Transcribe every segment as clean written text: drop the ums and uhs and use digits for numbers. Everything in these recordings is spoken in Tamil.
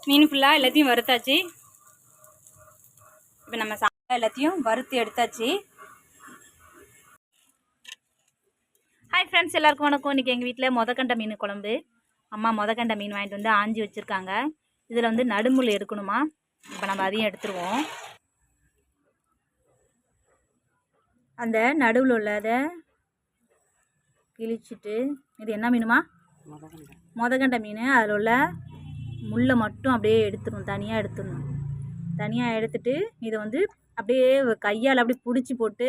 மீன் ஃபுல்லாக எல்லாத்தையும் வறுத்தாச்சு. இப்போ நம்ம சாப்பிட்டா எல்லாத்தையும் வறுத்து எடுத்தாச்சு. ஹாய் ஃப்ரெண்ட்ஸ், எல்லாருக்கும் வணக்கம். இன்றைக்கி எங்கள் வீட்டில் மொதக்கண்ட மீன் குழம்பு. அம்மா மொதக்கண்ட மீன் வாங்கிட்டு வந்து ஆஞ்சி வச்சுருக்காங்க. இதில் வந்து நடுமுள் எடுக்கணுமா. இப்போ நம்ம அதையும் எடுத்துருவோம். அந்த நடுவில் உள்ளதை கிழிச்சிட்டு, இது என்ன மீனுமா? மொதக்கண்ட மீன். அதில் உள்ள முள்ளை மட்டும் அப்படியே எடுத்துடணும், தனியாக எடுத்துடணும். தனியாக எடுத்துட்டு இதை வந்து அப்படியே கையால் அப்படியே பிடிச்சி போட்டு,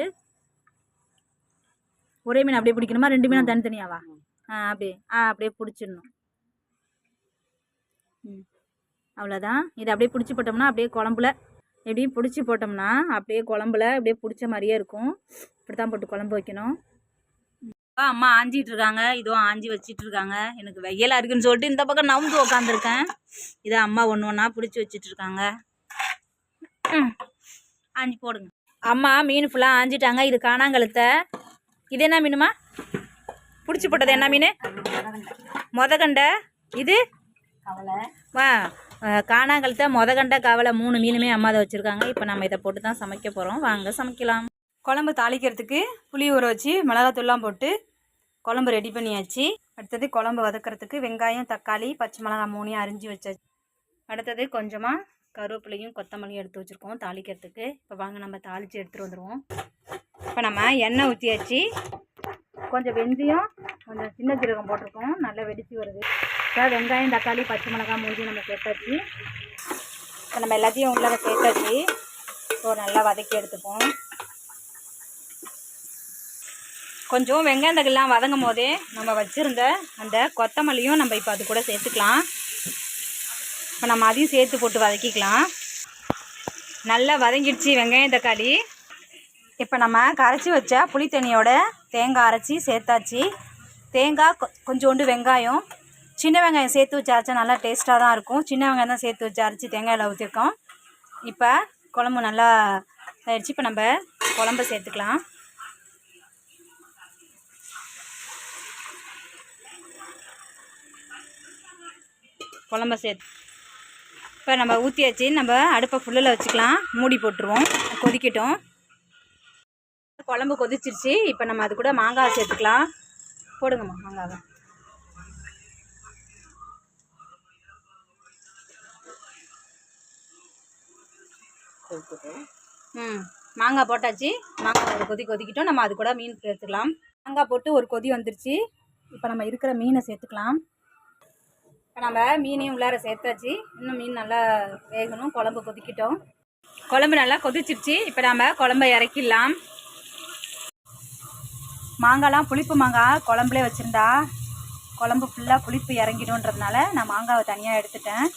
ஒரே மீன் அப்படியே பிடிக்கணுமா, ரெண்டு மீனும் தனித்தனியாவா? அப்படியே பிடிச்சிடணும். அவ்வளோதான். இதை அப்படியே பிடிச்சி போட்டோம்னா அப்படியே குழம்புல எப்படியும் பிடிச்சி போட்டோம்னா அப்படியே குழம்புல அப்படியே பிடிச்ச மாதிரியே இருக்கும். இப்படி தான் போட்டு குழம்பு வைக்கணும். அம்மா ஆஞ்சிட்டு இருக்காங்க, இதுவும் ஆஞ்சி வச்சிட்டு இருக்காங்க. எனக்கு வெயிலாக இருக்குன்னு சொல்லிட்டு இந்த பக்கம் நவுந்து உக்காந்துருக்கேன். இதை அம்மா ஒன்று ஒன்றா பிடிச்சி வச்சிட்டு இருக்காங்க. ஆஞ்சி போடுங்க. அம்மா மீன் ஃபுல்லாக ஆஞ்சிட்டாங்க. இது காணாங்கழுத்தை. இது என்ன மீனுமா? பிடிச்சி போட்டது என்ன மீன்? மொதக்கண்டை. இது வா காணாங்கழுத்தை, மொதக்கண்டை, கவலை, 3 மீனுமே அம்மா அதை வச்சுருக்காங்க. இப்போ நம்ம இதை போட்டு தான் சமைக்க போகிறோம். வாங்க சமைக்கலாம். குழம்பு தாளிக்கிறதுக்கு புளி ஊற வச்சு மிளகாத்தூள்லாம் போட்டு குழம்பு ரெடி பண்ணியாச்சு. அடுத்தது குழம்பு வதக்கிறதுக்கு வெங்காயம், தக்காளி, பச்சை மிளகாய் 3 அரிஞ்சு வச்சாச்சு. அடுத்தது கொஞ்சமாக கருவேப்பிலையும் கொத்தமல்லியும் எடுத்து வச்சுருக்கோம் தாளிக்கிறதுக்கு. இப்போ வாங்க நம்ம தாளித்து எடுத்துகிட்டு வந்துடுவோம். இப்போ நம்ம எண்ணெய் ஊற்றியாச்சு. கொஞ்சம் வெந்தயம், கொஞ்சம் சின்ன ஜீரகம் போட்டிருக்கோம். நல்லா வெடிச்சு வருது. இப்போ வெங்காயம், தக்காளி, பச்சை மிளகாய் 3 நம்ம சேர்த்தாச்சு. இப்போ நம்ம எல்லாத்தையும் உள்ளே சேர்த்தாச்சு. ஸோ நல்லா வதக்கி எடுத்துப்போம். கொஞ்சம் வெங்காயம் தக்காளிலாம் வதங்கும் போதே நம்ம வச்சுருந்த அந்த கொத்தமல்லியும் நம்ம இப்போ அது கூட சேர்த்துக்கலாம். இப்போ நம்ம அதையும் சேர்த்து போட்டு வதக்கிக்கலாம். நல்லா வதங்கிடுச்சு வெங்காயம் தக்காளி. இப்போ நம்ம கரைச்சி வச்ச புளி தண்ணியோட தேங்காய் அரைச்சி சேர்த்தாச்சு. தேங்காய், கொஞ்சோண்டு வெங்காயம், சின்ன வெங்காயம் சேர்த்து வச்சு அரைச்சா நல்லா டேஸ்ட்டாக தான் இருக்கும். சின்ன வெங்காயம் தான் சேர்த்து வச்சு அரைச்சி தேங்காயில் ஊற்றிருக்கோம். இப்போ குழம்பு நல்லா ஆயிடுச்சு. இப்போ நம்ம குழம்பை சேர்த்துக்கலாம். குழம்ப சேர்த்து இப்போ நம்ம ஊற்றியாச்சு. நம்ம அடுப்பை ஃபுல்லில் வச்சுக்கலாம். மூடி போட்டுருவோம், கொதிக்கட்டும். குழம்பு கொதிச்சிருச்சு. இப்போ நம்ம அது கூட மாங்காய் சேர்த்துக்கலாம். போடுங்கம்மா மாங்காவை. மாங்காய் போட்டாச்சு. மாங்காய் ஒரு கொதிக்கிட்டோம். நம்ம அது கூட மீன் சேர்த்துக்கலாம். மாங்காய் போட்டு ஒரு கொதி வந்துருச்சு. இப்போ நம்ம இருக்கிற மீனை சேர்த்துக்கலாம். இப்போ நம்ம மீனையும் உள்ளார சேர்த்தாச்சு. இன்னும் மீன் நல்லா வேகணும். குழம்பு கொதிக்கிட்டோம். குழம்பு நல்லா கொதிச்சிருச்சு. இப்போ நம்ம குழம்பை இறக்கிடலாம். மாங்காய்லாம் புளிப்பு மாங்காய் குழம்புலே வச்சுருந்தா குழம்பு ஃபுல்லாக புளிப்பு இறங்கிடும்ன்றதுனால நான் மாங்காவை தனியாக எடுத்துட்டேன்.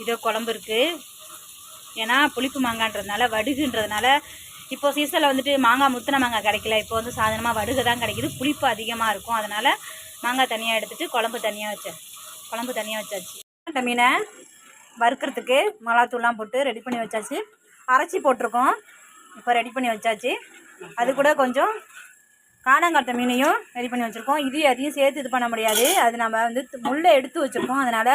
இதோ குழம்பு இருக்குது. ஏன்னா புளிப்பு மாங்கான்றதுனால, வடுகுன்றதுனால இப்போது சீசனில் வந்துட்டு மாங்காய் முத்தின மாங்காய் கிடைக்கல. இப்போ வந்து சாதாரணமாக வடுகு தான் கிடைக்கிது. புளிப்பு அதிகமாக இருக்கும். அதனால் மாங்காய் தனியாக எடுத்துகிட்டு குழம்பு தனியாக வச்சாச்சு. அந்த மீனை வறுக்கிறதுக்கு மிளகாத்தூள்லாம் போட்டு ரெடி பண்ணி வச்சாச்சு. அரைச்சி போட்டிருக்கோம். இப்போ ரெடி பண்ணி வச்சாச்சு. அது கூட கொஞ்சம் காணாங்கழுத்த மீனையும் ரெடி பண்ணி வச்சுருக்கோம். அதையும் சேர்த்து இது பண்ண முடியாது. அது நம்ம வந்து முள்ளை எடுத்து வச்சுருக்கோம். அதனால்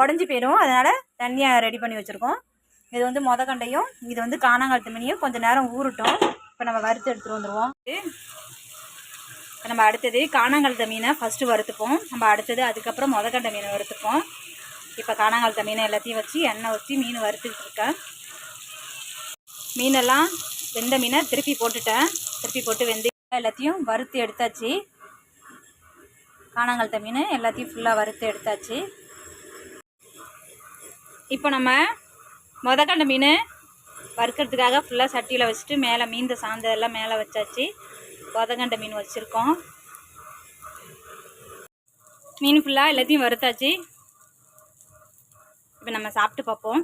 உடஞ்சி போயிடும். அதனால் தண்ணியாக ரெடி பண்ணி வச்சுருக்கோம். இது வந்து மொதக்கண்டையும், இது வந்து காணாங்கழுத்த மீனையும் கொஞ்சம் நேரம் ஊறட்டும். இப்போ நம்ம வறுத்து எடுத்துகிட்டு வந்துடுவோம். இப்போ நம்ம அடுத்தது காணாங்கழுத்த மீனை ஃபஸ்ட்டு வறுத்துப்போம். நம்ம அடுத்தது அதுக்கப்புறம் மொதக்கண்ட மீனை வறுத்துப்போம். இப்போ காணாங்கழுத்த மீனை எல்லாத்தையும் வச்சு எண்ணெய் ஊற்றி மீன் வறுத்துக்கிட்டு இருக்கேன். மீனெல்லாம் வெந்த மீனை திருப்பி போட்டு வெந்தயம் எல்லாத்தையும் வறுத்து எடுத்தாச்சு. காணாங்கழுத்த மீன் எல்லாத்தையும் ஃபுல்லாக வறுத்து எடுத்தாச்சு. இப்போ நம்ம மொதக்கண்ட மீன் வறுக்கிறதுக்காக ஃபுல்லாக சட்டியில் வச்சுட்டு மேலே மீந்த சாந்தெல்லாம் மேலே வச்சாச்சு. மொதக்கண்ட மீன் வச்சுருக்கோம். மீன் ஃபுல்லாக எல்லாத்தையும் வறுத்தாச்சு. இப்போ நம்ம சாப்பிட்டு பார்ப்போம்.